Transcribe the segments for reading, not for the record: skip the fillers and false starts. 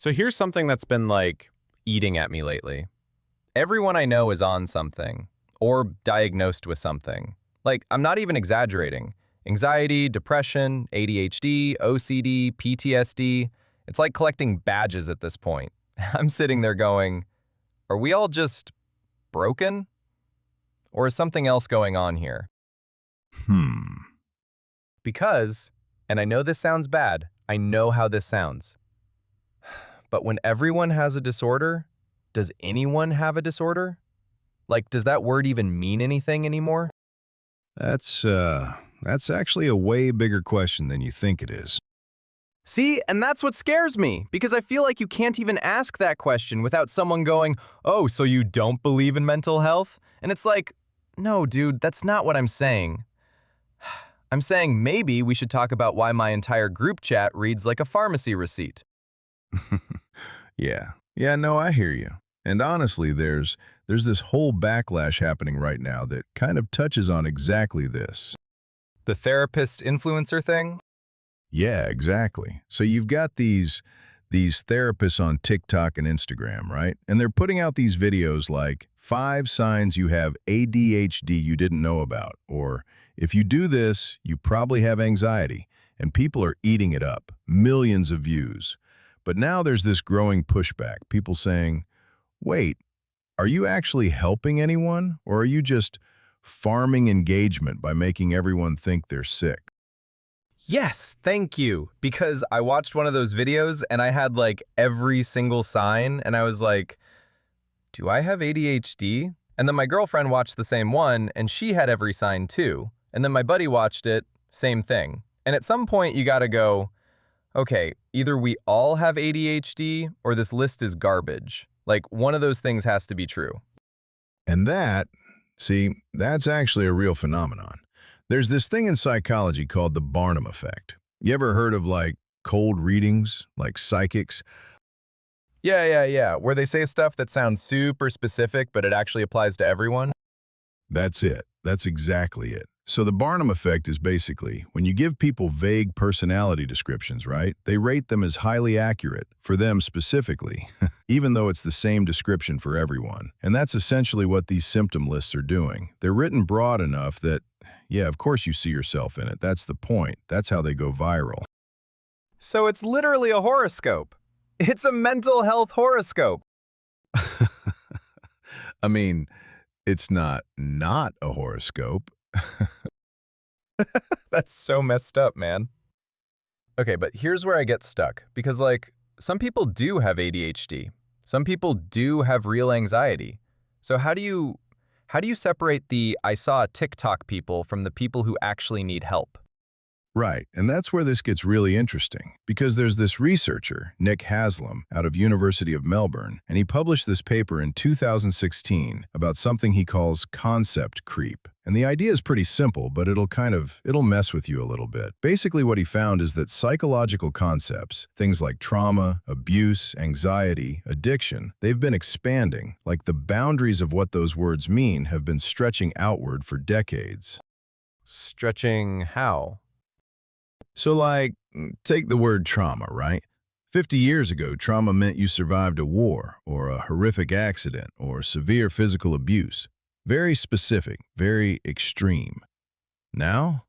So here's something that's been like eating at me lately. Everyone I know is on something or diagnosed with something. Like, I'm not even exaggerating. Anxiety, depression, ADHD, OCD, PTSD. It's like collecting badges at this point. I'm sitting there going, are we all just broken? Or is something else going on here? Because, and I know this sounds bad, I know how this sounds. But when everyone has a disorder, does anyone have a disorder? Like, does that word even mean anything anymore? That's actually a way bigger question than you think it is. See, and that's what scares me, because I feel like you can't even ask that question without someone going, oh, so you don't believe in mental health? And it's like, no, dude, that's not what I'm saying. I'm saying maybe we should talk about why my entire group chat reads like a pharmacy receipt. Yeah, no, I hear you. And honestly, there's this whole backlash happening right now that kind of touches on exactly this. The therapist influencer thing? Yeah, exactly. So you've got these therapists on TikTok and Instagram, right? And they're putting out these videos like 5 signs you have ADHD you didn't know about, or if you do this, you probably have anxiety, and people are eating it up, millions of views. But now there's this growing pushback, people saying, wait, are you actually helping anyone, or are you just farming engagement by making everyone think they're sick? Yes, thank you. Because I watched one of those videos and I had like every single sign and I was like, do I have ADHD? And then my girlfriend watched the same one and she had every sign too. And then my buddy watched it, same thing. And at some point you gotta go, okay, either we all have ADHD or this list is garbage. Like one of those things has to be true. And that's actually a real phenomenon. There's this thing in psychology called the Barnum Effect. You ever heard of like cold readings, like psychics? Yeah. Where they say stuff that sounds super specific, but it actually applies to everyone. That's it. That's exactly it. So the Barnum Effect is basically when you give people vague personality descriptions, right? They rate them as highly accurate for them specifically, even though it's the same description for everyone. And that's essentially what these symptom lists are doing. They're written broad enough that, yeah, of course you see yourself in it. That's the point. That's how they go viral. So it's literally a horoscope. It's a mental health horoscope. I mean, it's not a horoscope. That's so messed up, man. Okay, but here's where I get stuck. Because, like, some people do have ADHD. Some people do have real anxiety. So how do you separate the I saw a TikTok people from the people who actually need help? Right, and that's where this gets really interesting, because there's this researcher, Nick Haslam, out of University of Melbourne, and he published this paper in 2016 about something he calls concept creep. And the idea is pretty simple, but it'll mess with you a little bit. Basically what he found is that psychological concepts, things like trauma, abuse, anxiety, addiction, they've been expanding, like the boundaries of what those words mean have been stretching outward for decades. Stretching how? So like, take the word trauma, right? 50 years ago, trauma meant you survived a war, or a horrific accident, or severe physical abuse. Very specific, very extreme. Now,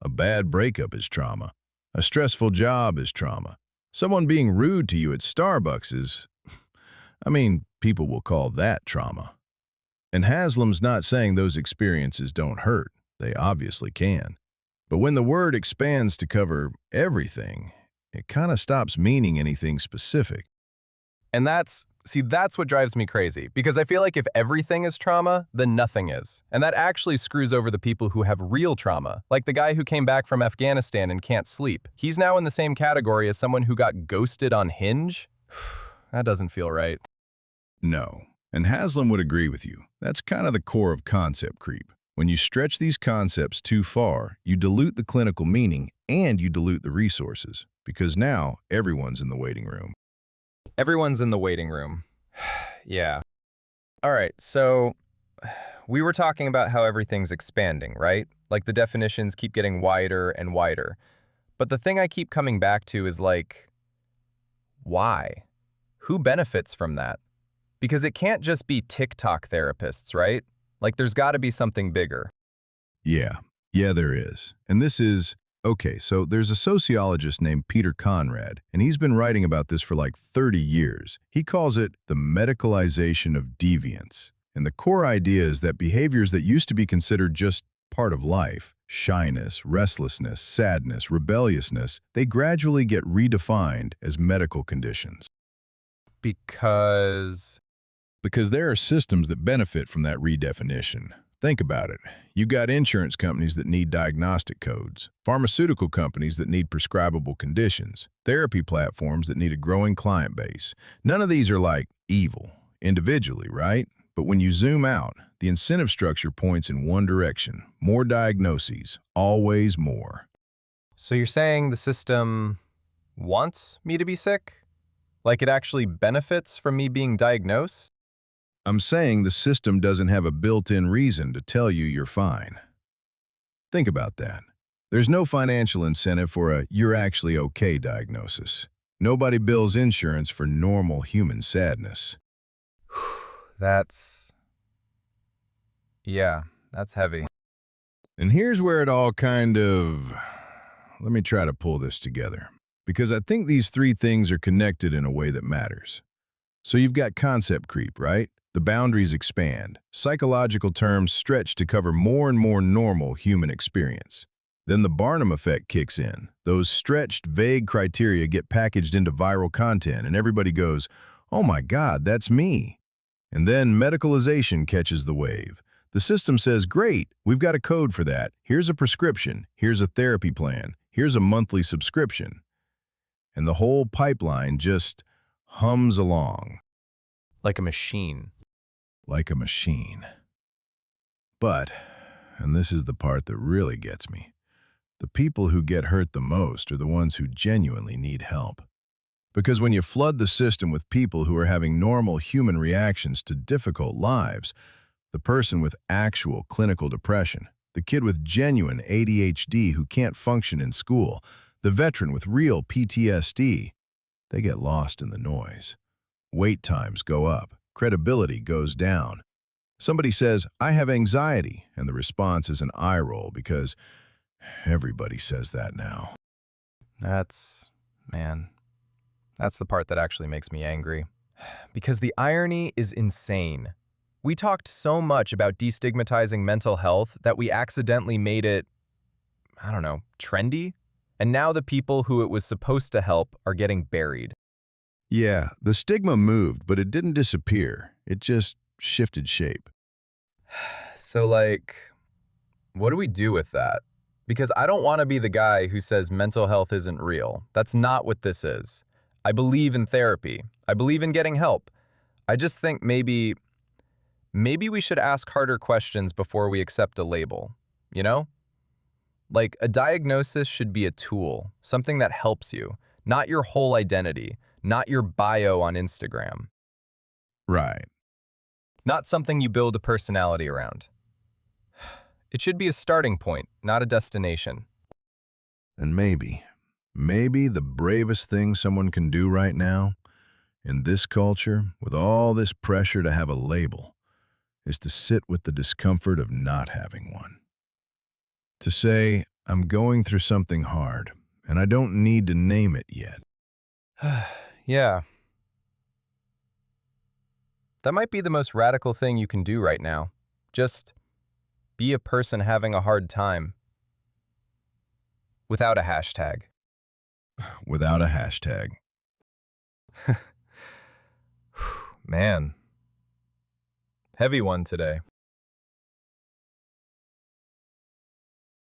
a bad breakup is trauma. A stressful job is trauma. Someone being rude to you at Starbucks is, people will call that trauma. And Haslam's not saying those experiences don't hurt. They obviously can. But when the word expands to cover everything, it kind of stops meaning anything specific. And that's what drives me crazy, because I feel like if everything is trauma, then nothing is. And that actually screws over the people who have real trauma, like the guy who came back from Afghanistan and can't sleep. He's now in the same category as someone who got ghosted on Hinge. That doesn't feel right. No, and Haslam would agree with you. That's kind of the core of concept creep. When you stretch these concepts too far, you dilute the clinical meaning and you dilute the resources, because now everyone's in the waiting room. Everyone's in the waiting room. Yeah. All right, so we were talking about how everything's expanding, right? Like the definitions keep getting wider and wider. But the thing I keep coming back to is like, Why? Who benefits from that? Because it can't just be TikTok therapists, right? Like, there's got to be something bigger. Yeah, yeah, there is. And this is, okay, so there's a sociologist named Peter Conrad, and he's been writing about this for like 30 years. He calls it the medicalization of deviance. And the core idea is that behaviors that used to be considered just part of life, shyness, restlessness, sadness, rebelliousness, they gradually get redefined as medical conditions. Because Because there are systems that benefit from that redefinition. Think about it. You got insurance companies that need diagnostic codes, pharmaceutical companies that need prescribable conditions, therapy platforms that need a growing client base. None of these are like evil, individually, right? But when you zoom out, the incentive structure points in one direction. More diagnoses, always more. So you're saying the system wants me to be sick? Like it actually benefits from me being diagnosed? I'm saying the system doesn't have a built-in reason to tell you you're fine. Think about that. There's no financial incentive for a "you're actually okay" diagnosis. Nobody bills insurance for normal human sadness. That's... yeah, that's heavy. And here's where it all kind of... Let me try to pull this together, because I think these three things are connected in a way that matters. So you've got concept creep, right? The boundaries expand. Psychological terms stretch to cover more and more normal human experience. Then the Barnum Effect kicks in. Those stretched, vague criteria get packaged into viral content, and everybody goes, "Oh my God, that's me." And then medicalization catches the wave. The system says, "Great, we've got a code for that. Here's a prescription. Here's a therapy plan. Here's a monthly subscription." And the whole pipeline just hums along. Like a machine. Like a machine. But, and this is the part that really gets me, the people who get hurt the most are the ones who genuinely need help. Because when you flood the system with people who are having normal human reactions to difficult lives, the person with actual clinical depression, the kid with genuine ADHD who can't function in school, the veteran with real PTSD, they get lost in the noise. Wait times go up. Credibility goes down. Somebody says, "I have anxiety," and the response is an eye roll because everybody says that now. Man, that's the part that actually makes me angry. Because the irony is insane. We talked so much about destigmatizing mental health that we accidentally made it, I don't know, trendy? And now the people who it was supposed to help are getting buried. Yeah, the stigma moved, but it didn't disappear. It just shifted shape. So, like, what do we do with that? Because I don't want to be the guy who says mental health isn't real. That's not what this is. I believe in therapy. I believe in getting help. I just think maybe we should ask harder questions before we accept a label, you know? Like, a diagnosis should be a tool, something that helps you, not your whole identity, not your bio on Instagram. Right. Not something you build a personality around. It should be a starting point, not a destination. And maybe the bravest thing someone can do right now, in this culture, with all this pressure to have a label, is to sit with the discomfort of not having one. To say, "I'm going through something hard, and I don't need to name it yet." Yeah. That might be the most radical thing you can do right now. Just be a person having a hard time. Without a hashtag. Without a hashtag. Man. Heavy one today.